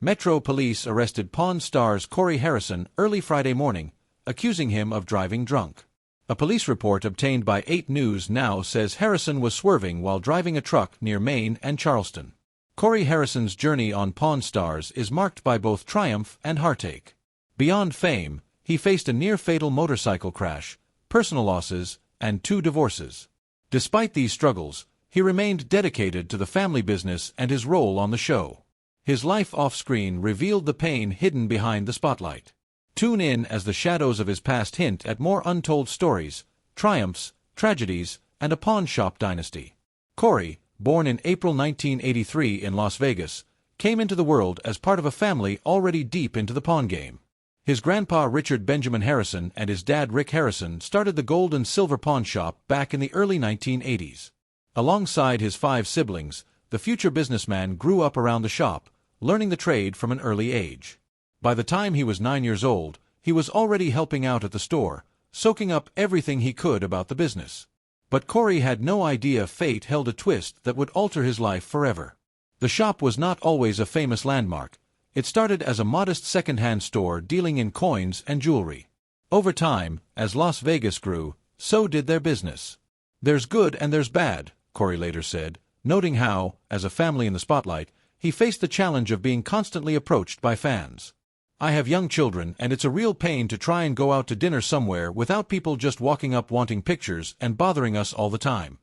Metro police arrested Pawn Stars Corey Harrison early Friday morning, accusing him of driving drunk. A police report obtained by 8 News Now says Harrison was swerving while driving a truck near Maine and Charleston. Corey Harrison's journey on Pawn Stars is marked by both triumph and heartache. Beyond fame, he faced a near-fatal motorcycle crash, personal losses, and 2 divorces. Despite these struggles, he remained dedicated to the family business and his role on the show. His life off-screen revealed the pain hidden behind the spotlight. Tune in as the shadows of his past hint at more untold stories, triumphs, tragedies, and a pawn shop dynasty. Corey, born in April 1983 in Las Vegas, came into the world as part of a family already deep into the pawn game. His grandpa Richard Benjamin Harrison and his dad Rick Harrison started the gold and silver pawn shop back in the early 1980s. Alongside his 5 siblings, the future businessman grew up around the shop, learning the trade from an early age. By the time he was 9 years old, he was already helping out at the store, soaking up everything he could about the business. But Corey had no idea fate held a twist that would alter his life forever. The shop was not always a famous landmark. It started as a modest second-hand store dealing in coins and jewelry. Over time, as Las Vegas grew, so did their business. "There's good and there's bad," Corey later said, noting how, as a family in the spotlight, he faced the challenge of being constantly approached by fans. "I have young children and it's a real pain to try and go out to dinner somewhere without people just walking up wanting pictures and bothering us all the time."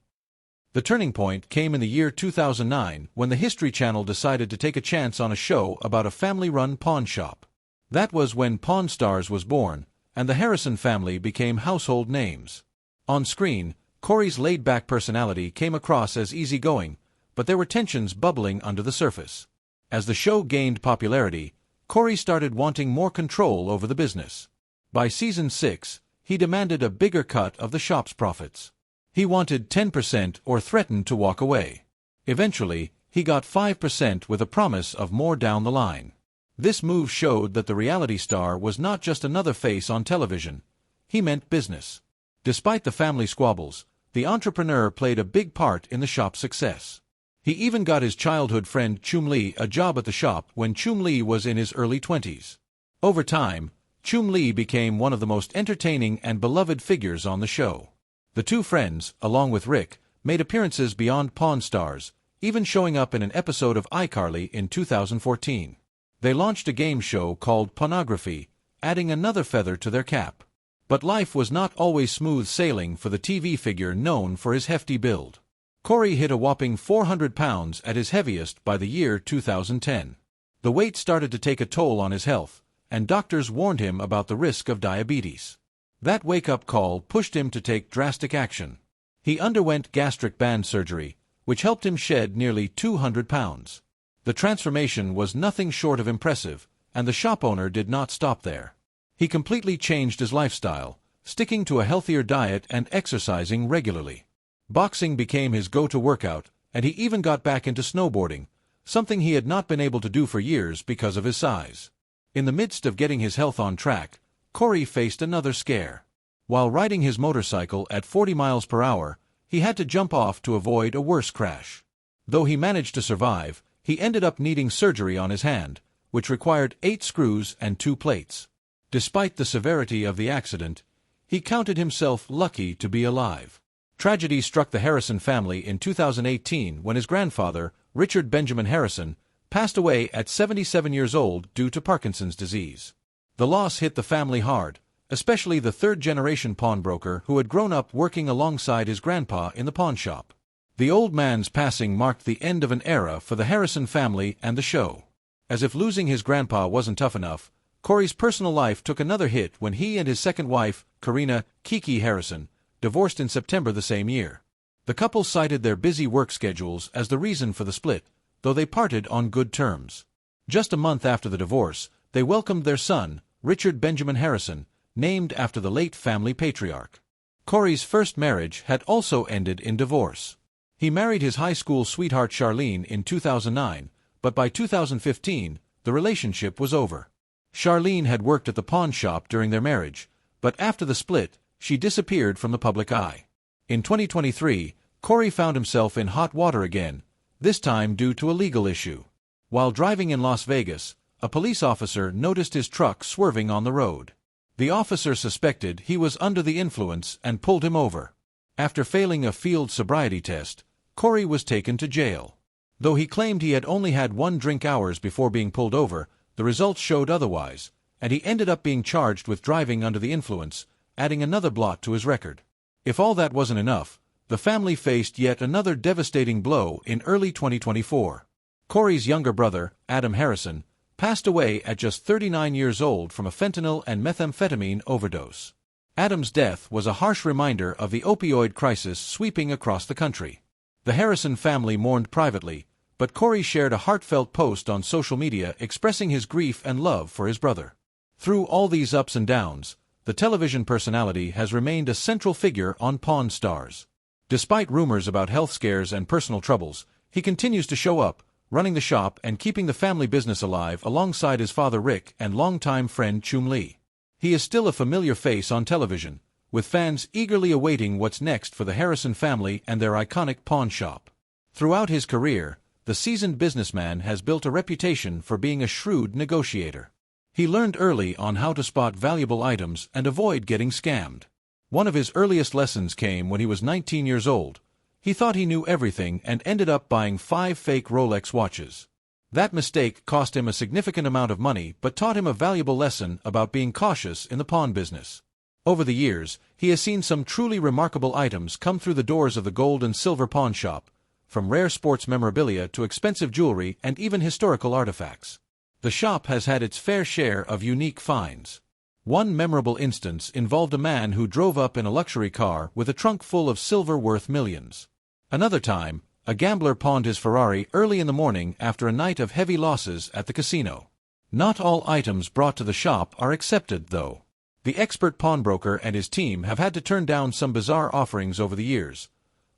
The turning point came in the year 2009 when the History Channel decided to take a chance on a show about a family-run pawn shop. That was when Pawn Stars was born, and the Harrison family became household names. On screen, Corey's laid-back personality came across as easygoing, but there were tensions bubbling under the surface. As the show gained popularity, Corey started wanting more control over the business. By season 6, he demanded a bigger cut of the shop's profits. He wanted 10% or threatened to walk away. Eventually, he got 5% with a promise of more down the line. This move showed that the reality star was not just another face on television. He meant business. Despite the family squabbles, the entrepreneur played a big part in the shop's success. He even got his childhood friend Chum Lee a job at the shop when Chum Lee was in his early 20s. Over time, Chum Lee became one of the most entertaining and beloved figures on the show. The 2 friends, along with Rick, made appearances beyond Pawn Stars, even showing up in an episode of iCarly in 2014. They launched a game show called Pornography, adding another feather to their cap. But life was not always smooth sailing for the TV figure known for his hefty build. Corey hit a whopping 400 pounds at his heaviest by the year 2010. The weight started to take a toll on his health, and doctors warned him about the risk of diabetes. That wake-up call pushed him to take drastic action. He underwent gastric band surgery, which helped him shed nearly 200 pounds. The transformation was nothing short of impressive, and the shop owner did not stop there. He completely changed his lifestyle, sticking to a healthier diet and exercising regularly. Boxing became his go-to workout, and he even got back into snowboarding, something he had not been able to do for years because of his size. In the midst of getting his health on track, Corey faced another scare. While riding his motorcycle at 40 miles per hour, he had to jump off to avoid a worse crash. Though he managed to survive, he ended up needing surgery on his hand, which required 8 screws and 2 plates. Despite the severity of the accident, he counted himself lucky to be alive. Tragedy struck the Harrison family in 2018 when his grandfather, Richard Benjamin Harrison, passed away at 77 years old due to Parkinson's disease. The loss hit the family hard, especially the 3rd-generation pawnbroker who had grown up working alongside his grandpa in the pawn shop. The old man's passing marked the end of an era for the Harrison family and the show. As if losing his grandpa wasn't tough enough, Corey's personal life took another hit when he and his second wife, Karina "Kiki" Harrison, divorced in September the same year. The couple cited their busy work schedules as the reason for the split, though they parted on good terms. Just a month after the divorce, they welcomed their son, Richard Benjamin Harrison, named after the late family patriarch. Corey's first marriage had also ended in divorce. He married his high school sweetheart Charlene in 2009, but by 2015, the relationship was over. Charlene had worked at the pawn shop during their marriage, but after the split, she disappeared from the public eye. In 2023, Corey found himself in hot water again, this time due to a legal issue. While driving in Las Vegas, a police officer noticed his truck swerving on the road. The officer suspected he was under the influence and pulled him over. After failing a field sobriety test, Corey was taken to jail. Though he claimed he had only had 1 drink hours before being pulled over, the results showed otherwise, and he ended up being charged with driving under the influence, adding another blot to his record. If all that wasn't enough, the family faced yet another devastating blow in early 2024. Corey's younger brother, Adam Harrison, passed away at just 39 years old from a fentanyl and methamphetamine overdose. Adam's death was a harsh reminder of the opioid crisis sweeping across the country. The Harrison family mourned privately, but Corey shared a heartfelt post on social media expressing his grief and love for his brother. Through all these ups and downs, the television personality has remained a central figure on Pawn Stars. Despite rumors about health scares and personal troubles, he continues to show up, running the shop and keeping the family business alive alongside his father Rick and longtime friend Chum Lee. He is still a familiar face on television, with fans eagerly awaiting what's next for the Harrison family and their iconic pawn shop. Throughout his career, the seasoned businessman has built a reputation for being a shrewd negotiator. He learned early on how to spot valuable items and avoid getting scammed. One of his earliest lessons came when he was 19 years old. He thought he knew everything and ended up buying 5 fake Rolex watches. That mistake cost him a significant amount of money but taught him a valuable lesson about being cautious in the pawn business. Over the years, he has seen some truly remarkable items come through the doors of the gold and silver pawn shop, from rare sports memorabilia to expensive jewelry and even historical artifacts. The shop has had its fair share of unique finds. One memorable instance involved a man who drove up in a luxury car with a trunk full of silver worth millions. Another time, a gambler pawned his Ferrari early in the morning after a night of heavy losses at the casino. Not all items brought to the shop are accepted, though. The expert pawnbroker and his team have had to turn down some bizarre offerings over the years.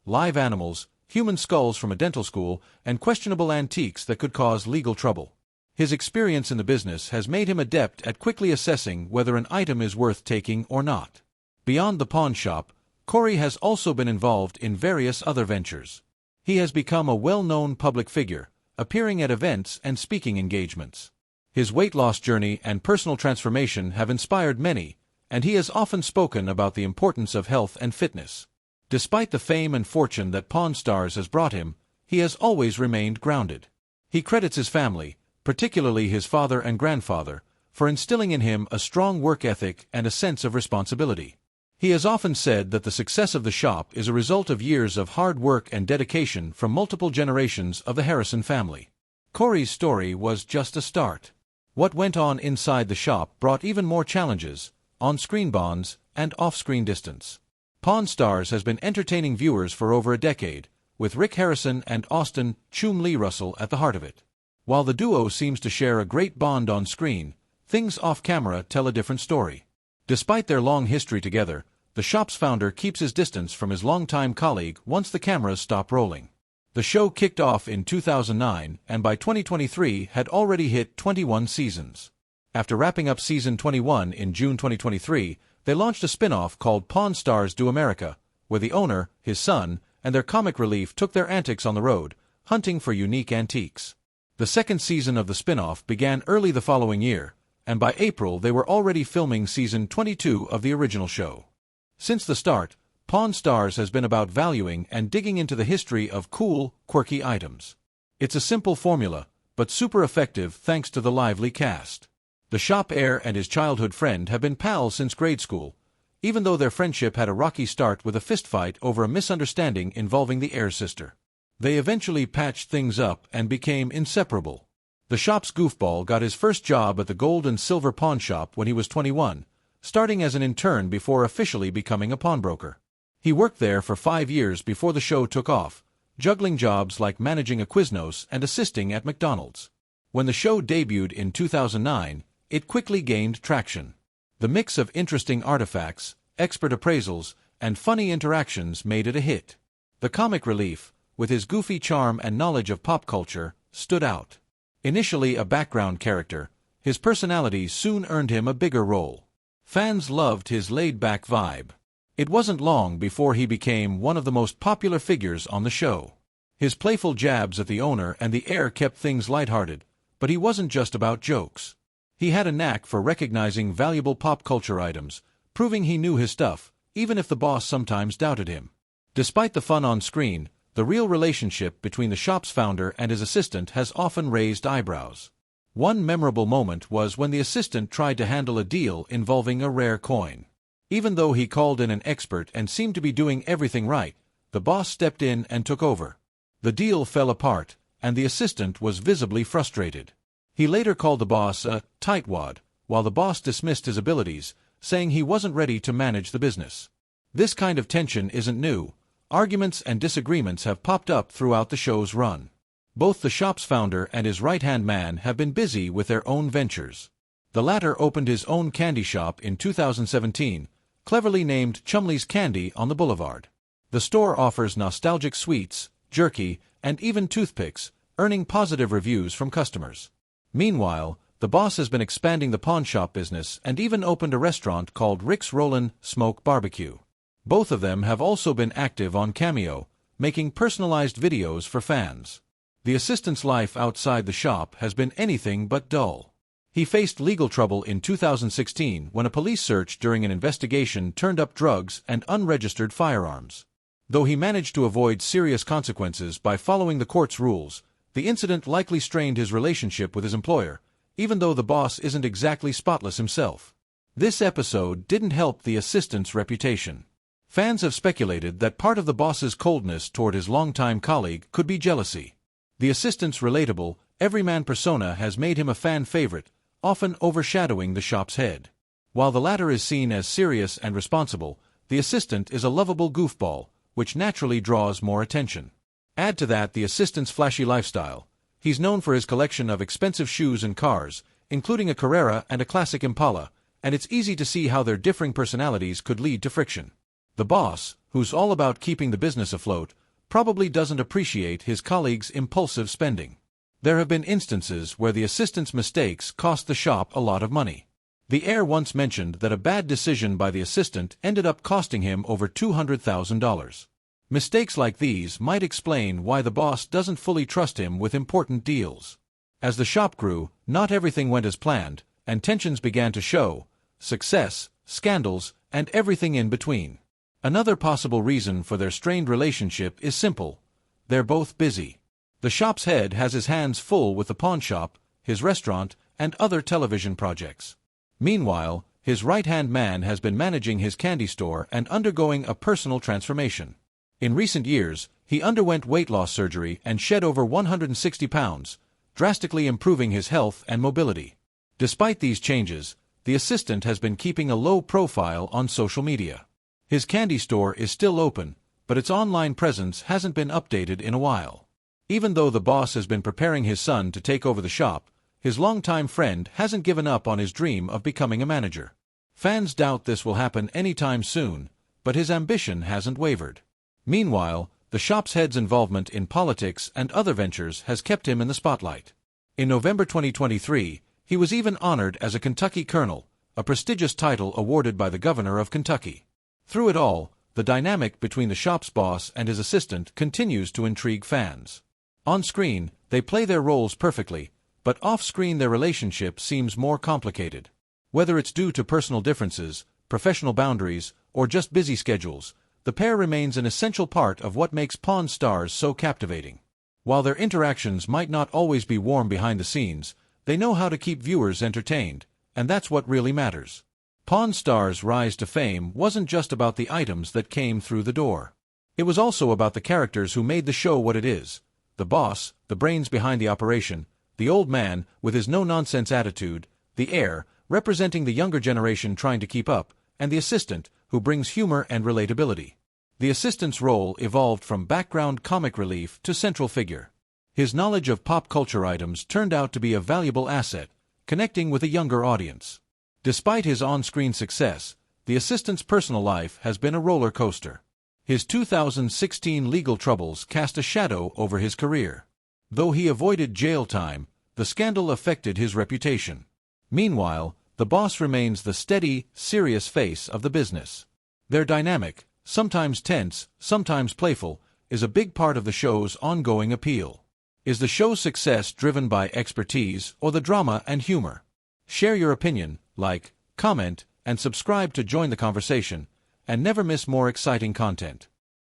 Live animals, human skulls from a dental school, and questionable antiques that could cause legal trouble. His experience in the business has made him adept at quickly assessing whether an item is worth taking or not. Beyond the pawn shop, Corey has also been involved in various other ventures. He has become a well-known public figure, appearing at events and speaking engagements. His weight loss journey and personal transformation have inspired many, and he has often spoken about the importance of health and fitness. Despite the fame and fortune that Pawn Stars has brought him, he has always remained grounded. He credits his family, particularly his father and grandfather, for instilling in him a strong work ethic and a sense of responsibility. He has often said that the success of the shop is a result of years of hard work and dedication from multiple generations of the Harrison family. Corey's story was just a start. What went on inside the shop brought even more challenges, on-screen bonds, and off-screen distance. Pawn Stars has been entertaining viewers for over a decade, with Rick Harrison and Austin Chum Lee Russell at the heart of it. While the duo seems to share a great bond on screen, things off-camera tell a different story. Despite their long history together, the shop's founder keeps his distance from his longtime colleague once the cameras stop rolling. The show kicked off in 2009 and by 2023 had already hit 21 seasons. After wrapping up season 21 in June 2023, they launched a spin-off called Pawn Stars Do America, where the owner, his son, and their comic relief took their antics on the road, hunting for unique antiques. The second season of the spin-off began early the following year, and by April they were already filming season 22 of the original show. Since the start, Pawn Stars has been about valuing and digging into the history of cool, quirky items. It's a simple formula, but super effective thanks to the lively cast. The shop heir and his childhood friend have been pals since grade school, even though their friendship had a rocky start with a fistfight over a misunderstanding involving the heir's sister. They eventually patched things up and became inseparable. The shop's goofball got his first job at the gold and silver pawn shop when he was 21, starting as an intern before officially becoming a pawnbroker. He worked there for 5 years before the show took off, juggling jobs like managing a Quiznos and assisting at McDonald's. When the show debuted in 2009, it quickly gained traction. The mix of interesting artifacts, expert appraisals, and funny interactions made it a hit. The comic relief, with his goofy charm and knowledge of pop culture, stood out. Initially a background character, his personality soon earned him a bigger role. Fans loved his laid-back vibe. It wasn't long before he became one of the most popular figures on the show. His playful jabs at the owner and the heir kept things lighthearted, But he wasn't just about jokes. He had a knack for recognizing valuable pop culture items, proving he knew his stuff, even if the boss sometimes doubted him. Despite the fun on screen, the real relationship between the shop's founder and his assistant has often raised eyebrows. One memorable moment was when the assistant tried to handle a deal involving a rare coin. Even though he called in an expert and seemed to be doing everything right, the boss stepped in and took over. The deal fell apart, and the assistant was visibly frustrated. He later called the boss a tightwad, while the boss dismissed his abilities, saying he wasn't ready to manage the business. This kind of tension isn't new. Arguments and disagreements have popped up throughout the show's run. Both the shop's founder and his right-hand man have been busy with their own ventures. The latter opened his own candy shop in 2017, cleverly named Chumley's Candy on the Boulevard. The store offers nostalgic sweets, jerky, and even toothpicks, earning positive reviews from customers. Meanwhile, the boss has been expanding the pawn shop business and even opened a restaurant called Rick's Rollin' Smoke Barbecue. Both of them have also been active on Cameo, making personalized videos for fans. The assistant's life outside the shop has been anything but dull. He faced legal trouble in 2016 when a police search during an investigation turned up drugs and unregistered firearms. Though he managed to avoid serious consequences by following the court's rules, the incident likely strained his relationship with his employer, even though the boss isn't exactly spotless himself. This episode didn't help the assistant's reputation. Fans have speculated that part of the boss's coldness toward his longtime colleague could be jealousy. The assistant's relatable, everyman persona has made him a fan favorite, often overshadowing the shop's head. While the latter is seen as serious and responsible, the assistant is a lovable goofball, which naturally draws more attention. Add to that the assistant's flashy lifestyle. He's known for his collection of expensive shoes and cars, including a Carrera and a classic Impala, and it's easy to see how their differing personalities could lead to friction. The boss, who's all about keeping the business afloat, probably doesn't appreciate his colleagues' impulsive spending. There have been instances where the assistant's mistakes cost the shop a lot of money. The heir once mentioned that a bad decision by the assistant ended up costing him over $200,000. Mistakes like these might explain why the boss doesn't fully trust him with important deals. As the shop grew, not everything went as planned, and tensions began to show: success, scandals, and everything in between. Another possible reason for their strained relationship is simple: they're both busy. The shop's head has his hands full with the pawn shop, his restaurant, and other television projects. Meanwhile, his right-hand man has been managing his candy store and undergoing a personal transformation. In recent years, he underwent weight loss surgery and shed over 160 pounds, drastically improving his health and mobility. Despite these changes, the assistant has been keeping a low profile on social media. His candy store is still open, but its online presence hasn't been updated in a while. Even though the boss has been preparing his son to take over the shop, his longtime friend hasn't given up on his dream of becoming a manager. Fans doubt this will happen anytime soon, but his ambition hasn't wavered. Meanwhile, the shop's head's involvement in politics and other ventures has kept him in the spotlight. In November 2023, he was even honored as a Kentucky Colonel, a prestigious title awarded by the governor of Kentucky. Through it all, the dynamic between the shop's boss and his assistant continues to intrigue fans. On screen, they play their roles perfectly, but off-screen their relationship seems more complicated. Whether it's due to personal differences, professional boundaries, or just busy schedules, the pair remains an essential part of what makes Pawn Stars so captivating. While their interactions might not always be warm behind the scenes, they know how to keep viewers entertained, and that's what really matters. Pawn Stars' rise to fame wasn't just about the items that came through the door. It was also about the characters who made the show what it is: the boss, the brains behind the operation; the old man, with his no-nonsense attitude; the heir, representing the younger generation trying to keep up; and the assistant, who brings humor and relatability. The assistant's role evolved from background comic relief to central figure. His knowledge of pop culture items turned out to be a valuable asset, connecting with a younger audience. Despite his on-screen success, the assistant's personal life has been a roller coaster. His 2016 legal troubles cast a shadow over his career. Though he avoided jail time, the scandal affected his reputation. Meanwhile, the boss remains the steady, serious face of the business. Their dynamic, sometimes tense, sometimes playful, is a big part of the show's ongoing appeal. Is the show's success driven by expertise or the drama and humor? Share your opinion, like, comment, and subscribe to join the conversation, and never miss more exciting content.